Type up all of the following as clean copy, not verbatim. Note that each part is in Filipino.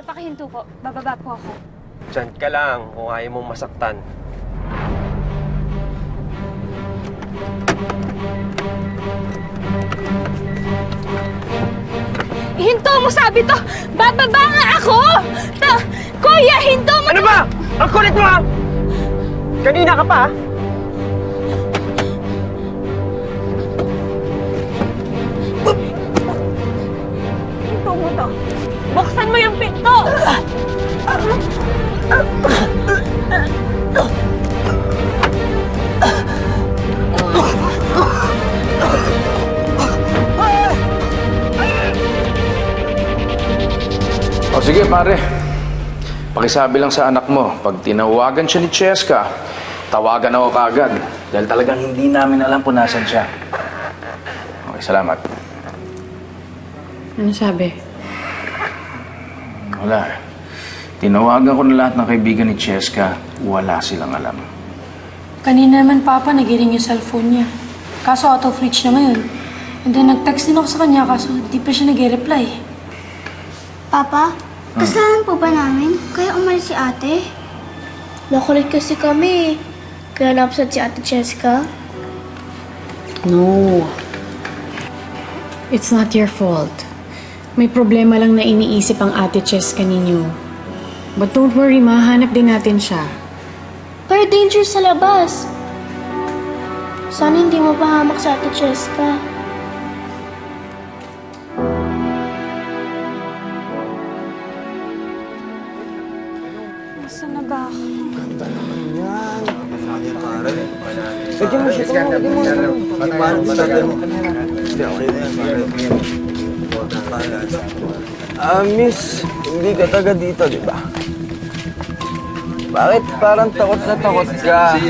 pakihinto po. Bababa po ako. Diyan ka lang kung ayaw mong masaktan. Hinto mo, sabi to! Bababa nga ako! Kuya, hinto mo! Ano ba? Ang kulit mo, ha? Kanina ka pa, ha? Hinto mo to. Buksan mo yung pinto! O sige pare, pakisabi lang sa anak mo, pag tinawagan siya ni Cheska, tawagan ako kaagad. Dahil talagang hindi namin alam kung nasan siya. Okay, salamat. Ano sabi? Wala. Tinawagan ko na lahat ng kaibigan ni Cheska, wala silang alam. Kanina naman, Papa, nagiring yung cellphone niya. Kaso out of reach na ngayon. And then nag-text din ako sa kanya, kaso di pa siya nag-reply. Papa, kasalanan po ba namin? Kaya umalis si ate? Nakulit kasi kami. Kaya napasad si ate Cheska. No. It's not your fault. May problema lang na iniisip ang ate Cheska ninyo. But don't worry, mahanap din natin siya. Pero danger sa labas. Sana hindi mo pahamak sa ate Cheska. Nasaan na ba ako? Ganda naman yan. Lagyan mo siya ito. Lagyan mo. Miss, hindi ka taga dito, di ba? Bakit parang takot na takot ka?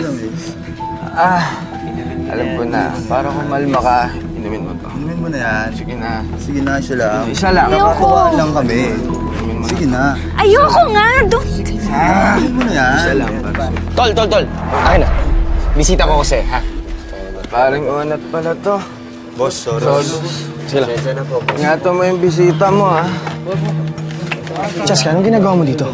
Alam ko na. Para kumalma ka, inumin mo to. Inumin mo na yan. Sige na. Sige na, isa lang. Isa lang. Nakakatuwaan lang kami. Sige na. Ayoko nga! Inumin mo na yan. Isa lang. Tol! Akin na. Bisita ko kasi, ha? Parang unat pala to. Boss, sorry. Sige lang. Ingatan mo yung bisita mo, ha? Cheska, anong ginagawa mo dito?